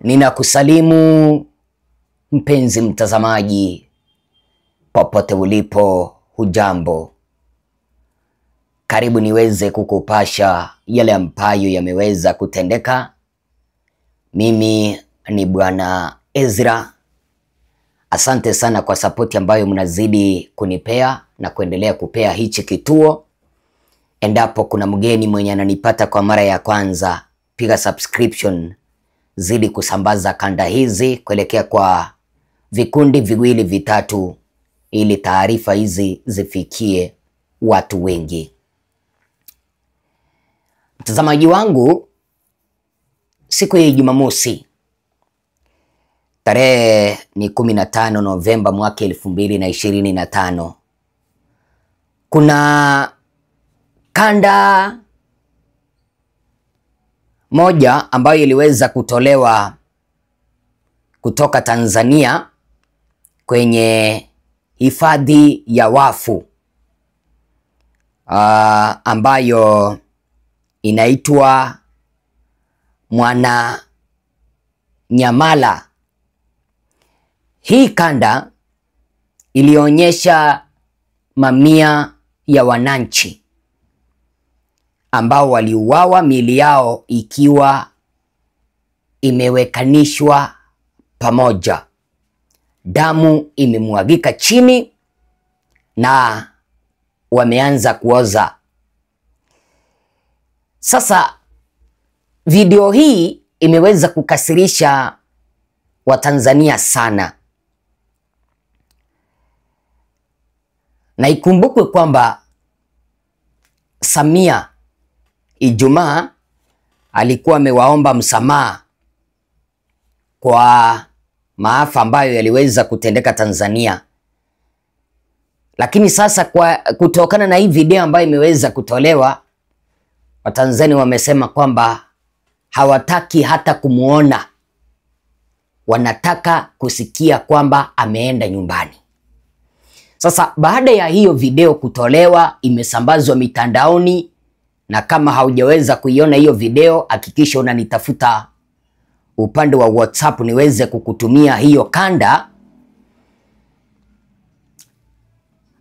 Ninakusalimu mpenzi mtazamaji, popote ulipo, hujambo. Karibu niweze kukupasha yale ambayo yameweza kutendeka. Mimi ni Bwana Ezra. Asante sana kwa sapoti ambayo mnazidi kunipea na kuendelea kupea hichi kituo. Endapo kuna mgeni mwenye ananipata kwa mara ya kwanza, piga subscription, zidi kusambaza kanda hizi kuelekea kwa vikundi viwili vitatu ili taarifa hizi zifikie watu wengi. Mtazamaji wangu, siku ya Jumamosi tarehe ni 15 Novemba mwaka 2025, kuna kanda moja ambayo iliweza kutolewa kutoka Tanzania kwenye hifadhi ya wafu ambayo inaitwa Mwananyamala. Hii kanda ilionyesha mamia ya wananchi ambao waliuawa, miili yao ikiwa imewekanishwa pamoja. Damu imemwagika chini na wameanza kuoza. Sasa video hii imeweza kukasirisha Watanzania sana. Na ikumbukwe kwamba Samia Ijumaa alikuwa amewaomba msamaha kwa maafa ambayo yaliweza kutendeka Tanzania. Lakini sasa kutokana na hii video ambayo imeweza kutolewa, Watanzania wamesema kwamba hawataki hata kumuona. Wanataka kusikia kwamba ameenda nyumbani. Sasa baada ya hiyo video kutolewa, imesambazwa mitandaoni, na kama haujaweza kuiona hiyo video, hakikisha unanitafuta upande wa WhatsApp niweze kukutumia hiyo kanda.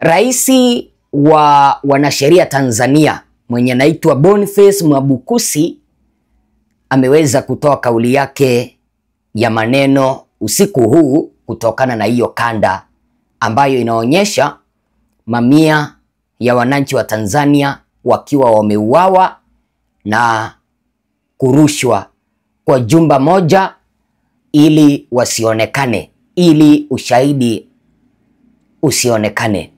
Raisi wa wanasheria Tanzania mwenye anaitwa Boniface Mwabukusi ameweza kutoa kauli yake ya maneno usiku huu kutokana na hiyo kanda ambayo inaonyesha mamia ya wananchi wa Tanzania wakiwa wameuawa na kurushwa kwa jumba moja ili wasionekane, ili ushahidi usionekane.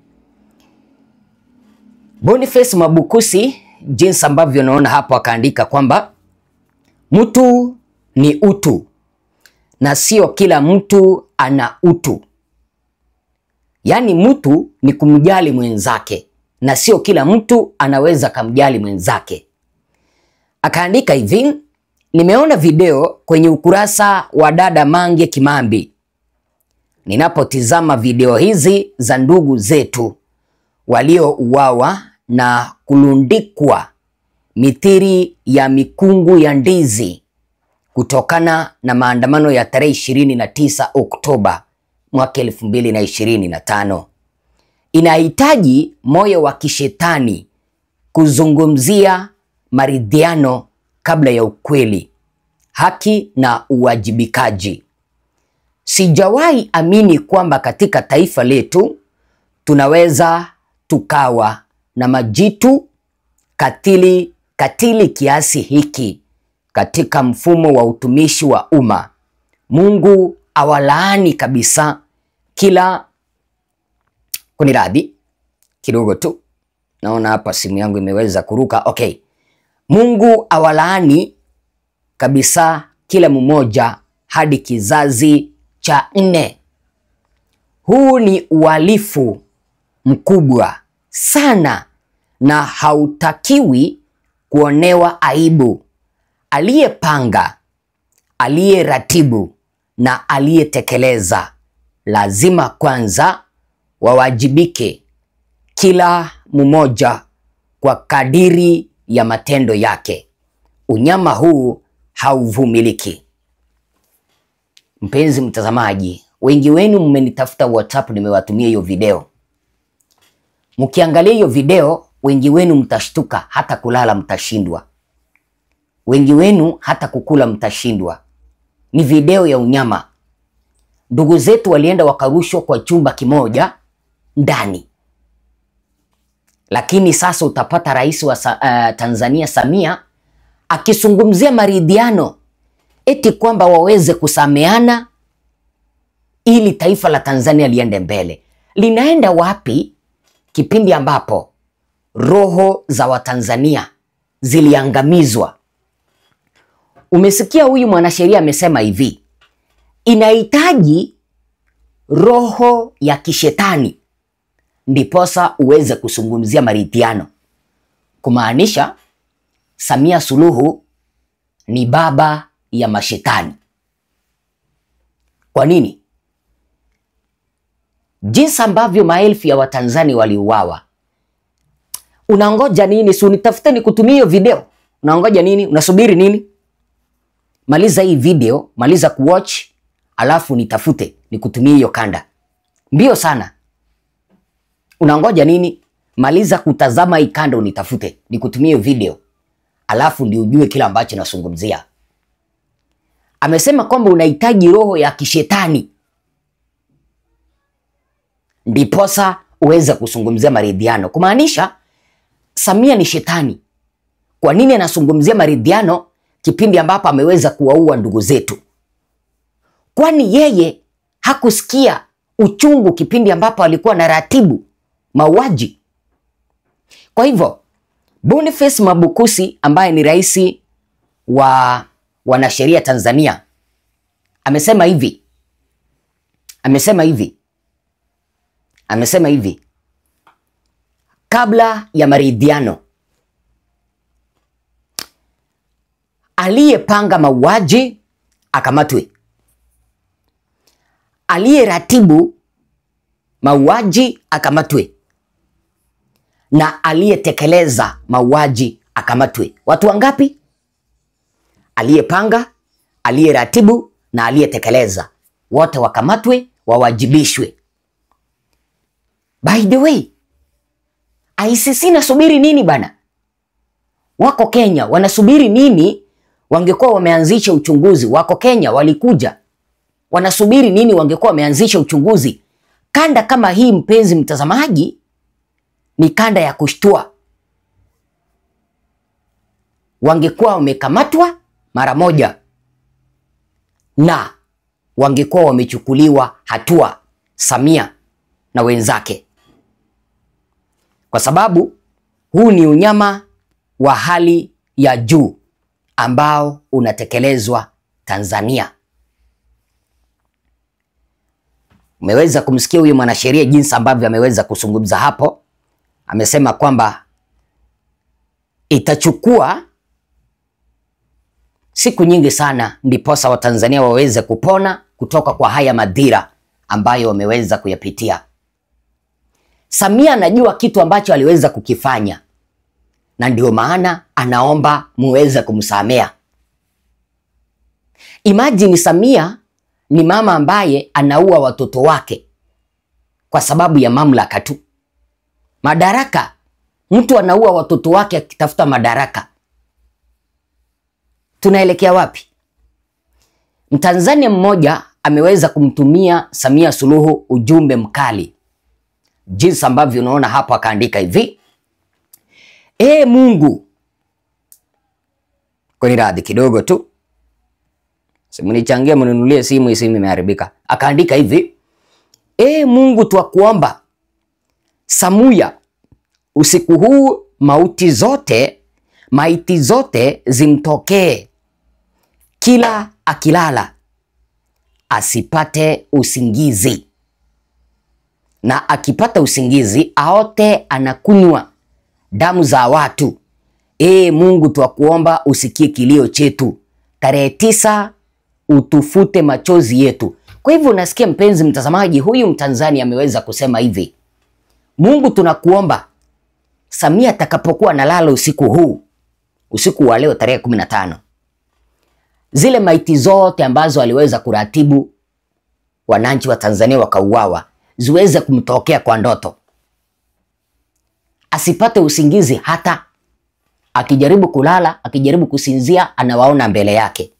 Boniface Mwabukusi, jinsi ambavyo naona hapo, akaandika kwamba mtu ni utu na sio kila mtu ana utu. Yaani mtu ni kumjali mwenzake na sio kila mtu anaweza kumjali mwenzake. Akaandika hivi: nimeona video kwenye ukurasa wa dada Mange Kimambi. Ninapotizama video hizi za ndugu zetu waliouawa na kulundikwa mithiri ya mikungu ya ndizi kutokana na maandamano ya tarehe 29 Oktoba mwaka 2025, inahitaji moyo wa kishetani kuzungumzia maridhiano kabla ya ukweli, haki na uwajibikaji. Sijawahi amini kwamba katika taifa letu tunaweza tukawa na majitu katili kiasi hiki katika mfumo wa utumishi wa umma. Mungu awalaani kabisa kila... Kuniradhi kidogo tu, naona hapa simu yangu imeweza kuruka. Okay. Mungu awalaani kabisa kila mmoja hadi kizazi cha 4. Huu ni uhalifu mkubwa sana na hautakiwi kuonewa aibu. Aliyepanga, aliyeratibu na aliyetekeleza lazima kwanza wawajibike, kila mmoja kwa kadiri ya matendo yake. Unyama huu hauvumiliki. Mpenzi mtazamaji, wengi wenu mmenitafuta WhatsApp, nimewatumia hiyo video. Mkiangalia hiyo video, wengi wenu mtashtuka, hata kulala mtashindwa. Wengi wenu hata kukula mtashindwa. Ni video ya unyama. Ndugu zetu walienda wakarushwa kwa chumba kimoja ndani. Lakini sasa utapata rais wa Tanzania Samia akizungumzia maridhiano, eti kwamba waweze kusameana ili taifa la Tanzania liende mbele. Linaenda wapi kipindi ambapo roho za Watanzania ziliangamizwa? Umesikia huyu mwanasheria amesema hivi, inahitaji roho ya kishetani ndiposa uweze kuzungumzia maridhiano. Kumaanisha Samia Suluhu ni baba ya mashetani. Kwa nini? Jinsi ambavyo maelfu ya Watanzania waliuawa. Unangoja nini? Si unitafute nikutumie hiyo video. Unangoja nini? Unasubiri nini? Maliza hii video, maliza kuwatch, alafu nitafute nikutumie hiyo kanda. Mbio sana. Unangoja nini? Maliza kutazama hii kanda unitafute nikutumie hiyo video, alafu ndio ujue kila ambacho nazungumzia. Amesema kwamba unahitaji roho ya kishetani ndiposa uweze kuzungumzia maridhiano. Kumaanisha Samia ni shetani. Kwa nini anazungumzia maridhiano kipindi ambapo ameweza kuwaua ndugu zetu? Kwani yeye hakusikia uchungu kipindi ambapo alikuwa na ratibu mauaji? Kwa hivyo Boniface Mwabukusi ambaye ni rais wa wanasheria Tanzania amesema hivi, kabla ya maridhiano, aliyepanga mauaji akamatwe, aliyeratibu mauaji akamatwe, na aliyetekeleza mauaji akamatwe. Watu wangapi? Aliyepanga, aliyeratibu na aliyetekeleza, wote wakamatwe, wawajibishwe. By the way, ICC nasubiri nini bana? Wako Kenya, wanasubiri nini? Wangekuwa wameanzisha uchunguzi. Wako Kenya, walikuja. Wanasubiri nini? Wangekuwa wameanzisha uchunguzi. Kanda kama hii, mpenzi mtazamaji, ni kanda ya kushtua. Wangekuwa wamekamatwa mara moja na wangekuwa wamechukuliwa hatua Samia na wenzake, kwa sababu huu ni unyama wa hali ya juu ambao unatekelezwa Tanzania. Umeweza kumsikia huyu mwanasheria jinsi ambavyo ameweza kuzungumza hapo. Amesema kwamba itachukua siku nyingi sana ndiposa Watanzania waweze kupona kutoka kwa haya madhira ambayo wameweza kuyapitia. Samia anajua kitu ambacho aliweza kukifanya, na ndio maana anaomba muweze kumsamea. Imagine Samia ni mama ambaye anaua watoto wake kwa sababu ya mamlaka tu. Madaraka. Mtu anaua watoto wake akitafuta madaraka. Tunaelekea wapi? Mtanzania mmoja ameweza kumtumia Samia Suluhu ujumbe mkali. Jinsi ambavyo unaona hapo, akaandika hivi: Mungu, kwa ni radhi kidogo tu, simunichangia mnunulie simu, hii simu imeharibika. Akaandika hivi: Mungu twakuomba Samuya, usiku huu maiti zote zimtokee, kila akilala asipate usingizi, na akipata usingizi aote anakunywa damu za watu. Mungu twakuomba usikie kilio chetu, tarehe 9 utufute machozi yetu. Kwa hivyo unasikia mpenzi mtazamaji, huyu Mtanzania ameweza kusema hivi: Mungu tunakuomba Samia atakapokuwa analala usiku wa leo tarehe 15, zile maiti zote ambazo aliweza kuratibu wananchi wa Tanzania wakauawa ziweze kumtokea kwa ndoto, asipate usingizi, hata akijaribu kulala, akijaribu kusinzia anawaona mbele yake.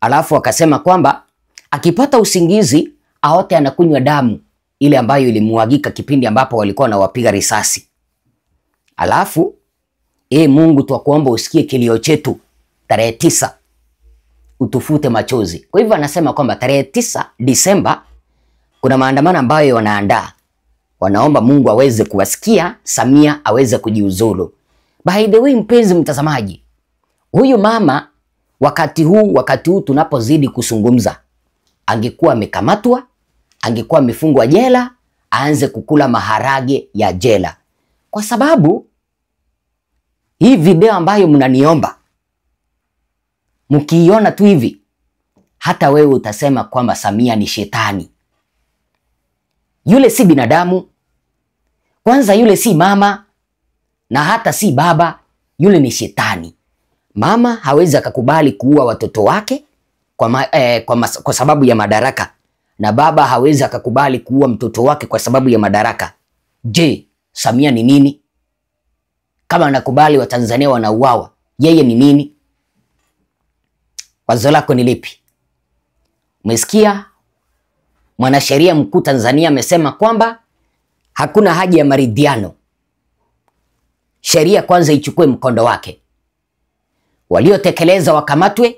Alafu akasema kwamba akipata usingizi aote anakunywa damu ile ambayo ilimuagika kipindi ambapo walikuwa wanawapiga risasi. Alafu Mungu twakuomba usikie kilio chetu tarehe 9 utufute machozi. Kwa hivyo anasema kwamba tarehe 9 Disemba kuna maandamano ambayo wanaandaa. Wanaomba Mungu aweze kuwasikia, Samia aweze kujiuzulu. By the way, mpenzi mtazamaji, huyu mama wakati huu tunapozidi kuzungumza, angekuwa amekamatwa, angekuwa amefungwa jela, aanze kukula maharage ya jela. Kwa sababu hii video ambayo mnaniomba, mkiiona tu hivi, hata wewe utasema kwamba Samia ni shetani. Yule si binadamu. Kwanza yule si mama na hata si baba, yule ni shetani. Mama hawezi akakubali kuua watoto wake kwa sababu ya madaraka, na baba hawezi akakubali kuua mtoto wake kwa sababu ya madaraka. Je, Samia ni nini? Kama anakubali Watanzania wanauawa, yeye ni nini? Wazo lako ni lipi? Umesikia mwanasheria mkuu Tanzania amesema kwamba hakuna haja ya maridhiano. Sheria kwanza ichukue mkondo wake. Waliotekeleza wakamatwe,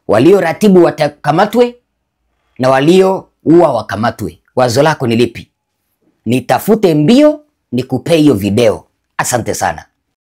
walioratibu wakamatwe, na walioua wakamatwe. Wazo lako ni lipi? Nitafute mbio nikupe hiyo video. Asante sana.